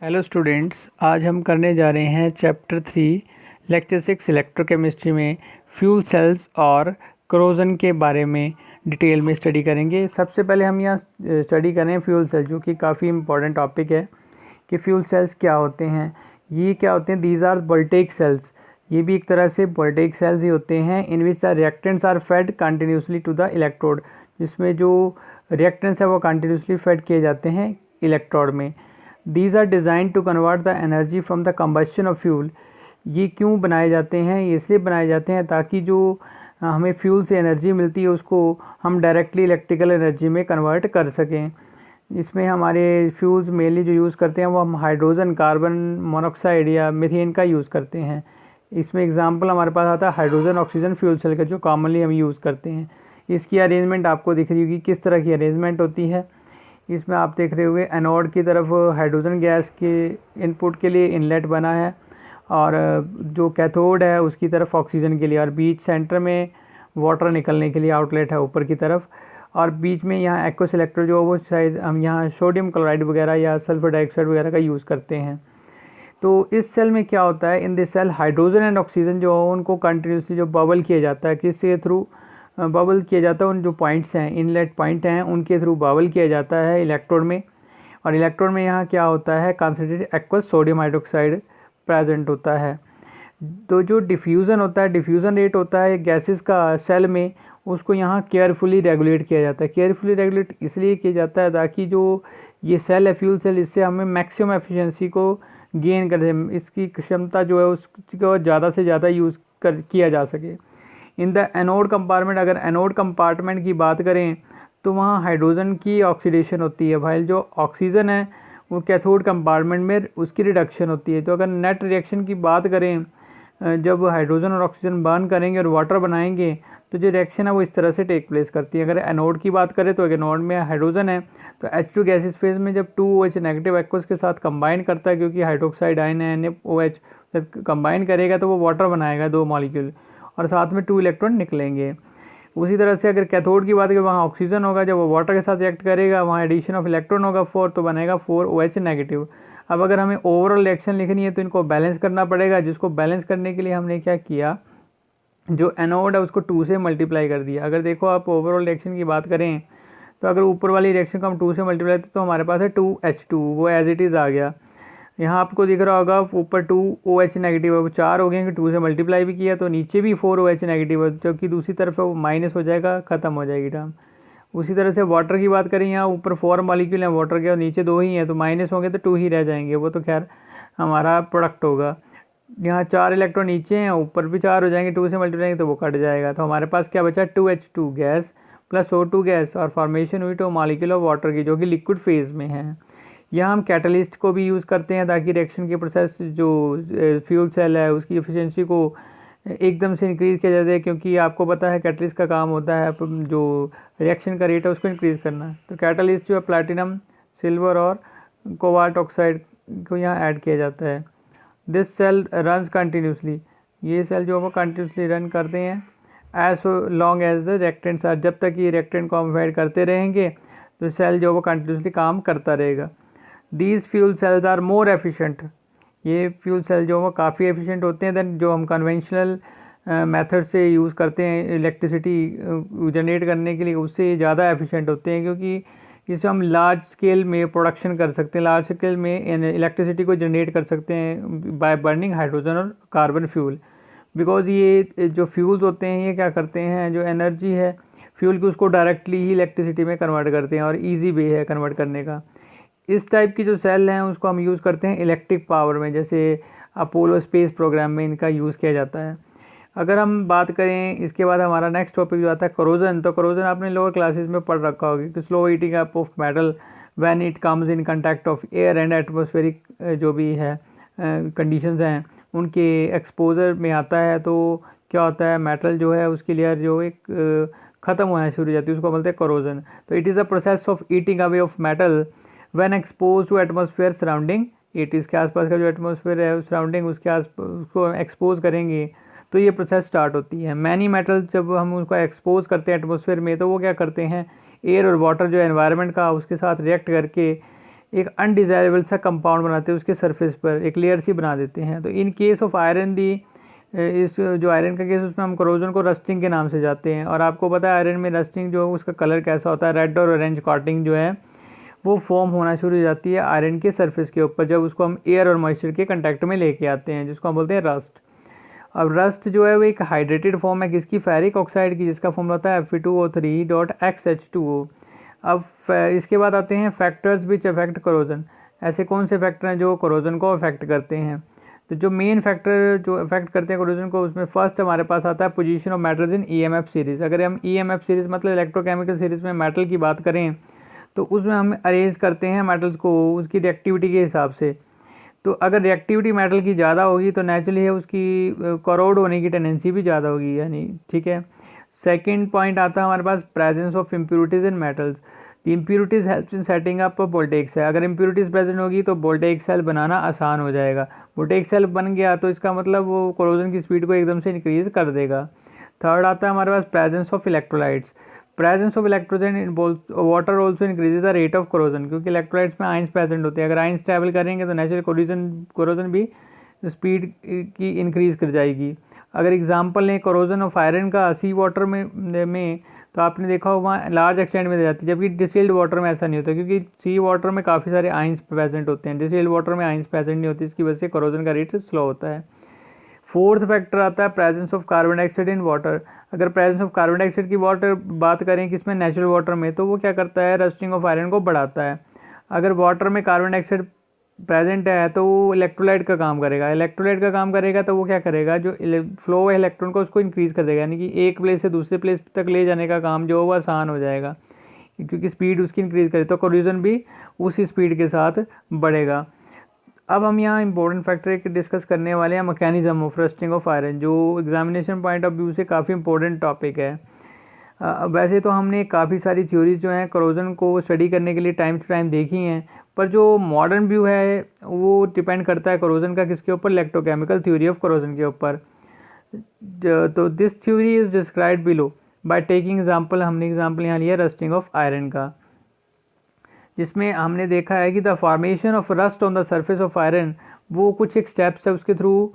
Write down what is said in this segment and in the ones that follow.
Hello students, आज हम करने जा रहे हैं चैप्टर 3 लेक्चर 6 इलेक्ट्रोकेमिस्ट्री में फ्यूल सेल्स और करोजन के बारे में डिटेल में स्टडी करेंगे। सबसे पहले हम यहाँ स्टडी करें फ्यूल सेल्स, जो कि काफ़ी इंपॉर्टेंट टॉपिक है कि फ्यूल सेल्स क्या होते हैं। ये क्या होते हैं? These are voltaic cells. ये भी एक तरह से वोल्टेइक सेल्स ही होते हैं। In which the reactants are fed continuously to the electrode, जिसमें जो रिएक्टेंट्स है वो कंटिन्यूसली फेड किए जाते हैं इलेक्ट्रोड में। These are designed to convert the energy from the combustion of fuel। ये क्यों बनाए जाते हैं? ये इसलिए बनाए जाते हैं ताकि जो हमें फ्यूल से एनर्जी मिलती है उसको हम डायरेक्टली इलेक्ट्रिकल एनर्जी में कन्वर्ट कर सकें। इसमें हमारे फ्यूल्स मेनली जो यूज़ करते हैं वो हम हाइड्रोजन, कार्बन मोनोऑक्साइड या मीथेन का यूज़ करते हैं। इसमें एग्जांपल हमारे पास आता है हाइड्रोजन ऑक्सीजन फ्यूल सेल का, जो कॉमनली हम यूज़ करते हैं। इसकी अरेंजमेंट आपको दिख रही होगी किस तरह की अरेंजमेंट होती है। इसमें आप देख रहे होंगे एनोड की तरफ हाइड्रोजन गैस के इनपुट के लिए इनलेट बना है, और जो कैथोड है उसकी तरफ ऑक्सीजन के लिए, और बीच सेंटर में वाटर निकलने के लिए आउटलेट है ऊपर की तरफ। और बीच में यहाँ एक्वा सेलेक्टर जो वो शायद हम यहाँ सोडियम क्लोराइड वगैरह या सल्फर डाइऑक्साइड वगैरह का यूज़ करते हैं। तो इस सेल में क्या होता है, in this cell hydrogen and oxygen जो उनको कंटिन्यूसली जो बबल किया जाता है, किसके थ्रू बबल किया जाता है? उन जो पॉइंट्स हैं, इनलेट पॉइंट हैं, उनके थ्रू बबल किया जाता है इलेक्ट्रोड में। और इलेक्ट्रोड में यहाँ क्या होता है, concentrated aqueous sodium hydroxide present होता है। तो जो डिफ्यूज़न होता है, डिफ्यूज़न रेट होता है गैसेस का सेल में, उसको यहाँ केयरफुली रेगुलेट किया जाता है। केयरफुली रेगुलेट इसलिए किया जाता है ताकि जो ये सेल है फ्यूल सेल, इससे हमें मैक्सिमम एफिशिएंसी को गेन करें, इसकी क्षमता जो है उसको ज़्यादा से ज़्यादा यूज़ किया जा सके। इन द एनोड कंपार्टमेंट, अगर एनोड कंपार्टमेंट की बात करें तो वहाँ हाइड्रोजन की ऑक्सीडेशन होती है, भाई जो ऑक्सीजन है वो कैथोड कंपार्टमेंट में उसकी रिडक्शन होती है। तो अगर नेट रिएक्शन की बात करें, जब हाइड्रोजन और ऑक्सीजन बर्न करेंगे और वाटर बनाएंगे तो जो रिएक्शन है वो इस तरह से टेक प्लेस करती है। अगर एनोड की बात करें तो एनोड में हाइड्रोजन है, तो H2 गैसेस फेज में जब 2OH नेगेटिव एक्वस के साथ कंबाइन करता है, क्योंकि हाइड्रोक्साइड आयन है NaOH कंबाइन करेगा तो वो वाटर बनाएगा 2 मॉलिक्यूल, और साथ में 2 इलेक्ट्रॉन निकलेंगे। उसी तरह से अगर कैथोड की बात करें, वहाँ ऑक्सीजन होगा, जब वो वाटर के साथ रिएक्ट करेगा वहाँ एडिशन ऑफ इलेक्ट्रॉन होगा 4, तो बनेगा 4OH नेगेटिव। अब अगर हमें ओवरऑल रिएक्शन लिखनी है तो इनको बैलेंस करना पड़ेगा, जिसको बैलेंस करने के लिए हमने क्या किया, जो एनोड है उसको 2 से मल्टीप्लाई कर दिया। अगर देखो आप ओवरऑल रिएक्शन की बात करें तो अगर ऊपर वाली रिएक्शन को हम 2 से मल्टीप्लाई करते तो हमारे पास है 2H2, वो एज इट इज़ आ गया। यहाँ आपको दिख रहा होगा ऊपर 2OH नेगेटिव है, वो 4 हो गए, 2 से मल्टीप्लाई भी किया तो नीचे भी 4OH नेगेटिव है, जबकि दूसरी तरफ है वो माइनस हो जाएगा, ख़त्म हो जाएगी टर्म। उसी तरह से वाटर की बात करें, यहाँ ऊपर 4 मॉलिक्यूल हैं वाटर के और नीचे 2 ही हैं, तो माइनस होंगे तो 2 ही रह जाएंगे, वो तो खैर हमारा प्रोडक्ट होगा। यहाँ 4 इलेक्ट्रॉन नीचे हैं, ऊपर भी 4 हो जाएंगे, 2 से मल्टीप्लाई तो वो कट जाएगा। तो हमारे पास क्या बचा, 2H2 gas plus O2 gas, और फॉर्मेशन हुई 2 मॉलिक्यूल ऑफ वाटर की, जो कि लिक्विड फेज में है। यहाँ हम कैटलिस्ट को भी यूज़ करते हैं ताकि रिएक्शन के प्रोसेस जो फ्यूल सेल है उसकी एफिशिएंसी को एकदम से इंक्रीज़ किया जाता है, क्योंकि आपको पता है कैटलिस्ट का काम होता है जो रिएक्शन का रेट है उसको इंक्रीज़ करना। तो कैटलिस्ट जो है प्लैटिनम, सिल्वर और कोबाल्ट ऑक्साइड को यहाँ ऐड किया जाता है। दिस सेल रन्स कंटिन्यूसली, ये सेल जो है वो कंटिन्यूसली रन करते हैं as long as the reactants are, जब तक ये रिएक्टेंट को हम ऐड करते रहेंगे तो सेल जो वो कंटिन्यूसली काम करता रहेगा। These fuel cells are more efficient, ये फ्यूल सेल जो वो काफ़ी एफिशिएंट होते हैं दैन जो हम कन्वेंशनल मेथड से यूज़ करते हैं इलेक्ट्रिसिटी जनरेट करने के लिए, उससे ज़्यादा एफिशिएंट होते हैं, क्योंकि इससे हम लार्ज स्केल में प्रोडक्शन कर सकते हैं, लार्ज स्केल में इलेक्ट्रिसिटी को जनरेट कर सकते हैं बाय बर्निंग हाइड्रोजन और कार्बन फ्यूल। बिकॉज ये जो फ्यूल्स होते हैं ये क्या करते हैं, जो एनर्जी है फ्यूल की उसको डायरेक्टली ही इलेक्ट्रिसिटी में कन्वर्ट करते हैं, और ईजी वे है कन्वर्ट करने का। इस टाइप की जो सेल हैं उसको हम यूज़ करते हैं इलेक्ट्रिक पावर में, जैसे अपोलो स्पेस प्रोग्राम में इनका यूज़ किया जाता है। अगर हम बात करें इसके बाद हमारा नेक्स्ट टॉपिक जो आता है करोजन। तो करोजन आपने लोअर क्लासेस में पढ़ रखा होगा कि slow heating up of metal when it comes in contact of air and atmospheric जो भी है कंडीशंस हैं उनके एक्सपोजर में आता है, तो क्या होता है, मेटल जो है उसकी लेयर जो एक ख़त्म होना शुरू हो जाती है, उसको बोलते हैं करोजन। तो it is a process of eating away of metal when expose to atmosphere surrounding it, इसके आसपास का जो एटमॉस्फेयर है सराउंडिंग उसके उसको एक्सपोज करेंगे तो ये प्रोसेस स्टार्ट होती है। मैनी मेटल जब हम उसको एक्सपोज करते हैं एटमॉस्फेयर में तो वो क्या करते हैं, एयर और वाटर जो एनवायरनमेंट का उसके साथ रिएक्ट करके एक अनडिज़ायरेबल सा कंपाउंड बनाते हैं, उसके सरफेस पर एक लेयर सी बना देते हैं। तो इन केस ऑफ आयरन दी, इस जो आयरन का केस उसमें हम कोरोजन को रस्टिंग के नाम से जाते हैं। और आपको पता है आयरन में रस्टिंग जो है उसका कलर कैसा होता है, रेड और ऑरेंज कॉटिंग जो है वो फॉर्म होना शुरू हो जाती है आयरन के सरफेस के ऊपर जब उसको हम एयर और मॉइस्चर के कंटेक्ट में लेके आते हैं, जिसको हम बोलते हैं रस्ट। अब रस्ट जो है वो एक हाइड्रेटेड फॉर्म है किसकी, फेरिक ऑक्साइड की, जिसका फॉर्मूला होता है Fe2O3.XH2O। अब इसके बाद आते हैं फैक्टर्स विच अफेक्ट कोरोजन। ऐसे कौन से फैक्टर हैं जो कोरोजन को अफेक्ट करते हैं। तो जो मेन फैक्टर जो अफेक्ट करते हैं कोरोजन को, उसमें फर्स्ट हमारे पास आता है position of metals in EMF series. अगर हम ईएमएफ सीरीज मतलब इलेक्ट्रोकेमिकल सीरीज में मेटल की बात करें तो उसमें हम अरेंज करते हैं मेटल्स को उसकी रिएक्टिविटी के हिसाब से। तो अगर रिएक्टिविटी मेटल की ज़्यादा होगी तो नेचुरली है उसकी करोड होने की टेंडेंसी भी ज़्यादा होगी, यानी ठीक है। सेकंड पॉइंट आता है हमारे पास presence of impurities in metals. The impurities helps in setting up voltaic cell. अगर इम्प्यूरिटीज़ प्रेजेंट होगी तो वोल्टेइक सेल बनाना आसान हो जाएगा। वोल्टेइक सेल बन गया तो इसका मतलब वो कोरोजन की स्पीड को एकदम से इंक्रीज़ कर देगा। थर्ड आता है हमारे पास presence of electrolytes. Presence of electrolyte in water also increases the rate of corrosion, क्योंकि इलेक्ट्रोलाइट्स में आइंस प्रेजेंट होते हैं। अगर आइंस ट्रैवल करेंगे तो नेचुरल कोरोजन भी स्पीड की इंक्रीज कर जाएगी। अगर एग्जांपल लें कोरोजन ऑफ आयरन का सी वाटर में तो आपने देखा होगा वहाँ लार्ज एक्सटेंट में दे जाती है, जबकि डिस्टिल्ड वाटर में ऐसा नहीं होता, क्योंकि सी वाटर में काफ़ी सारे आइंस प्रेजेंट होते हैं, डिस्टिल्ड वाटर में आइंस प्रेजेंट नहीं होती, इसकी वजह से कोरोजन का रेट स्लो होता है। फोर्थ फैक्टर आता है presence of carbon dioxide in water. अगर प्रेजेंस ऑफ कार्बन डाइऑक्साइड की वाटर बात करें किसमें, नेचुरल वाटर में, तो वो क्या करता है, रस्टिंग ऑफ आयरन को बढ़ाता है। अगर वाटर में कार्बन डाइऑक्साइड प्रेजेंट है तो वो इलेक्ट्रोलाइट का काम करेगा। इलेक्ट्रोलाइट का काम करेगा तो वो क्या करेगा, जो फ्लो है इलेक्ट्रॉन को उसको इंक्रीज़ कर देगा, यानी कि एक प्लेस से दूसरे प्लेस तक ले जाने का काम जो है वो आसान हो जाएगा, क्योंकि स्पीड उसकी इंक्रीज़ करे तो कोरोजन भी उसी स्पीड के साथ बढ़ेगा। अब हम यहाँ इंपॉर्टेंट फैक्टर एक डिस्कस करने वाले हैं, mechanism of rusting of iron, जो एग्जामिनेशन पॉइंट ऑफ व्यू से काफ़ी इंपॉर्टेंट टॉपिक है। वैसे तो हमने काफ़ी सारी थ्योरीज जो हैं कोरोजन को स्टडी करने के लिए टाइम टू टाइम देखी हैं, पर जो मॉडर्न व्यू है वो डिपेंड करता है कोरोजन का किसके ऊपर, इलेक्ट्रोकेमिकल थ्योरी ऑफ कोरोजन के ऊपर। तो this theory is described below by taking example. हमने एग्जांपल यहाँ लिया रस्टिंग ऑफ आयरन का, जिसमें हमने देखा है कि the formation of rust on the surface of iron वो कुछ एक स्टेप्स है उसके थ्रू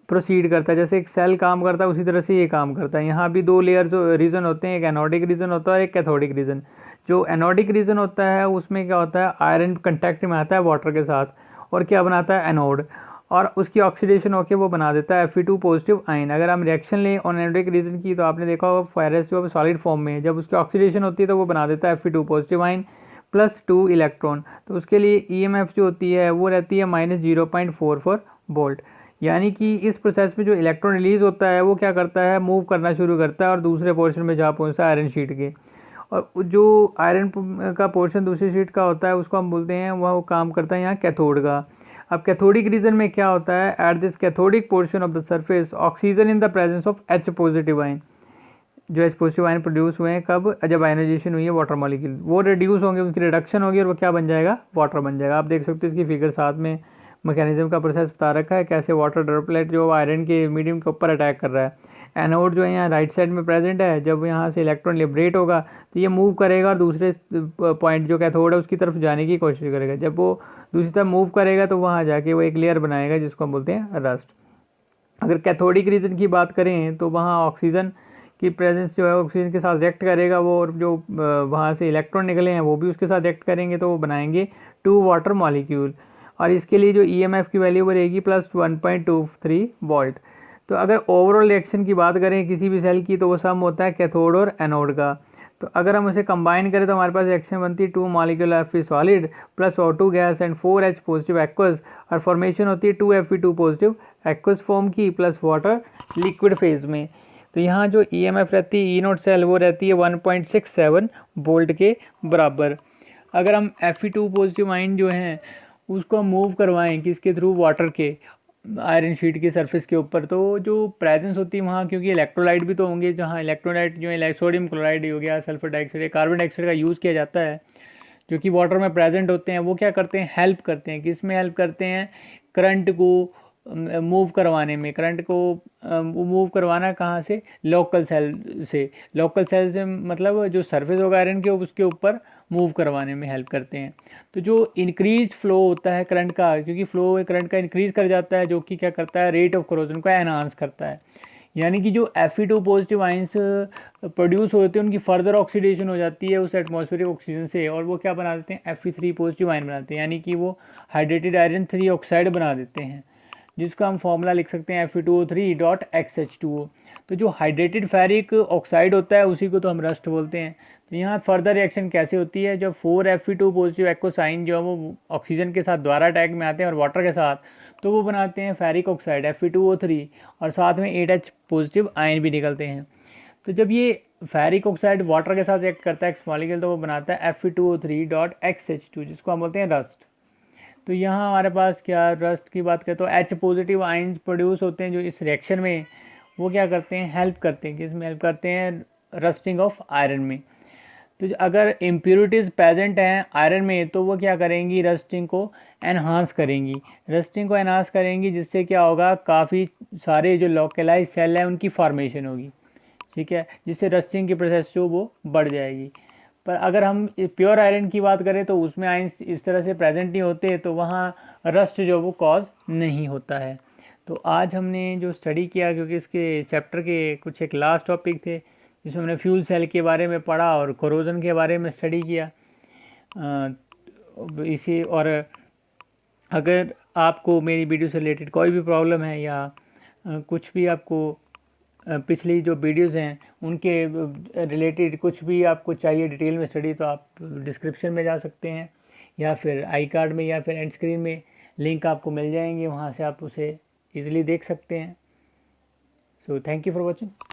प्रोसीड करता है। जैसे एक सेल काम करता है उसी तरह से ये काम करता है। यहाँ भी दो लेयर जो रीजन होते हैं, एक एनोडिक रीजन होता है और एक कैथोडिक रीजन। जो एनोडिक रीजन होता है उसमें क्या होता है, आयरन कंटैक्ट में आता है वाटर के साथ और क्या बनाता है, एनोड, और उसकी ऑक्सीडेशन होकर वो बना देता है Fe2 पॉजिटिव आयन। अगर हम रिएक्शन लें ऑन एनोडिक रीजन की तो आपने देखा होगा फेरस जो सॉलिड फॉर्म में जब उसकी ऑक्सीडेशन होती है तो वो बना देता है Fe2 पॉजिटिव आयन +2 इलेक्ट्रॉन। तो उसके लिए EMF जो होती है वो रहती है -0.44 वोल्ट। यानी कि इस प्रोसेस में जो इलेक्ट्रॉन रिलीज होता है वो क्या करता है, मूव करना शुरू करता है और दूसरे पोर्शन में जा पहुँचता है आयरन शीट के। और जो आयरन का पोर्शन दूसरी शीट का होता है उसको हम बोलते हैं वह काम करता है यहाँ कैथोड का। अब कैथोडिक रीजन में क्या होता है, at this cathodic portion of the surface oxygen in the presence of H positive ion, जो H पॉजिटिव आयन प्रोड्यूस हुए हैं कब, जब आयनाइजेशन हुई है वाटर मॉलिक्यूल, वो रिड्यूस होंगे, उनकी रिडक्शन होगी और वो क्या बन जाएगा, वाटर बन जाएगा। आप देख सकते हो इसकी फिगर 7 में मैकेनिज्म का प्रोसेस बता रखा है, कैसे वाटर ड्रॉपलेट जो आयरन के मीडियम के ऊपर अटैक कर रहा है। एनोड जो है यहाँ राइट साइड में प्रेजेंट है, जब यहाँ से इलेक्ट्रॉन लिबरेट होगा तो ये मूव करेगा और दूसरे पॉइंट जो कैथोड है उसकी तरफ जाने की कोशिश करेगा। जब वो दूसरी तरफ मूव करेगा तो वहाँ जाके वो एक लेयर बनाएगा जिसको हम बोलते हैं रस्ट। अगर कैथोडिक रीजन की बात करें तो वहाँ ऑक्सीजन की प्रेजेंस जो है ऑक्सीजन के साथ रिएक्ट करेगा वो, और जो वहाँ से इलेक्ट्रॉन निकले हैं वो भी उसके साथ रिएक्ट करेंगे तो वो बनाएंगे 2 वाटर मॉलिक्यूल। और इसके लिए जो EMF की वैल्यू वो रहेगी +1.23 वोल्ट। तो अगर ओवरऑल रिएक्शन की बात करें किसी भी सेल की तो वो सम होता है कैथोड और एनोड का। तो अगर हम उसे कंबाइन करें तो हमारे पास रिएक्शन बनती है 2 molecule Fe solid +O2 gas and 4H positive aqueous, और फॉर्मेशन होती है 2 Fe2 पॉजिटिव एक्वस फॉर्म की प्लस वाटर लिक्विड फेज में। तो यहाँ जो EMF रहती है E0 सेल वो रहती है 1.67 वोल्ट के बराबर। अगर हम Fe2 पॉजिटिव आयन जो हैं उसको हम मूव करवाएं किसके थ्रू, वाटर के आयरन शीट के सरफेस के ऊपर, तो जो प्रेजेंस होती है वहाँ, क्योंकि इलेक्ट्रोलाइट भी तो होंगे, जहाँ इलेक्ट्रोलाइट जो है सोडियम क्लोराइड हो गया, सल्फर डाइऑक्साइड, कार्बन डाइऑक्साइड का यूज़ किया जाता है जो कि वाटर में प्रेजेंट होते हैं। वो क्या करते हैं, हेल्प करते हैं, किस में हेल्प करते हैं, करंट को मूव करवाने में। करंट को मूव करवाना कहाँ से, लोकल सेल से। लोकल सेल से मतलब जो सरफेस होगा आयरन के उसके ऊपर मूव करवाने में हेल्प करते हैं। तो जो इंक्रीज फ्लो होता है करंट का, क्योंकि फ्लो करंट का इंक्रीज़ कर जाता है, जो कि क्या करता है, रेट ऑफ करोजन को एनहांस करता है। यानी कि जो Fe2 पॉजिटिव आइंस प्रोड्यूस होते हैं उनकी फर्दर ऑक्सीडेशन हो जाती है उस एटमॉस्फेरिक ऑक्सीजन से, और वो क्या बना देते हैं, Fe3 पॉजिटिव आयन बनाते हैं, यानी कि वो हाइड्रेटेड आयरन 3 ऑक्साइड बना देते हैं, जिसका हम फॉर्मूला लिख सकते हैं Fe2O3.XH2O। तो जो हाइड्रेटेड फेरिक ऑक्साइड होता है उसी को तो हम रस्ट बोलते हैं। तो यहाँ फर्दर रिएक्शन कैसे होती है, जब 4Fe2 पॉजिटिव एक्कोसाइन जो है वो ऑक्सीजन के साथ द्वारा अटैक में आते हैं और वाटर के साथ, तो वो बनाते हैं फेरिक ऑक्साइड Fe2O3, और साथ में 8H पॉजिटिव आयन भी निकलते हैं। तो जब ये फेरिक ऑक्साइड वाटर के साथ रिएक्ट करता है एक्स मॉलिक्यूल, तो वो बनाता है Fe2O3.XH2, जिसको हम बोलते हैं रस्ट। तो यहाँ हमारे पास क्या रस्ट की बात करें तो H पॉजिटिव आयन्स प्रोड्यूस होते हैं जो इस रिएक्शन में वो क्या करते हैं, हेल्प करते हैं, किस में हेल्प करते हैं, रस्टिंग ऑफ आयरन में। तो अगर इम्प्योरिटीज़ प्रेजेंट हैं आयरन में तो वो क्या करेंगी, रस्टिंग को एनहांस करेंगी, जिससे क्या होगा, काफ़ी सारे जो लोकलाइज सेल हैं उनकी फॉर्मेशन होगी, ठीक है, जिससे रस्टिंग की प्रोसेस जो वो बढ़ जाएगी। पर अगर हम प्योर आयरन की बात करें तो उसमें आयंस इस तरह से प्रेजेंट नहीं होते, तो वहाँ रस्ट जो वो कॉज नहीं होता है। तो आज हमने जो स्टडी किया, क्योंकि इसके चैप्टर के कुछ एक लास्ट टॉपिक थे जिसमें हमने फ्यूल सेल के बारे में पढ़ा और कोरोजन के बारे में स्टडी किया। इसी और अगर आपको मेरी वीडियो से रिलेटेड कोई भी प्रॉब्लम है या कुछ भी आपको पिछली जो वीडियोज़ हैं उनके रिलेटेड कुछ भी आपको चाहिए डिटेल में स्टडी, तो आप डिस्क्रिप्शन में जा सकते हैं या फिर आई कार्ड में या फिर एंड स्क्रीन में लिंक आपको मिल जाएंगे, वहाँ से आप उसे ईज़िली देख सकते हैं। So thank you for watching.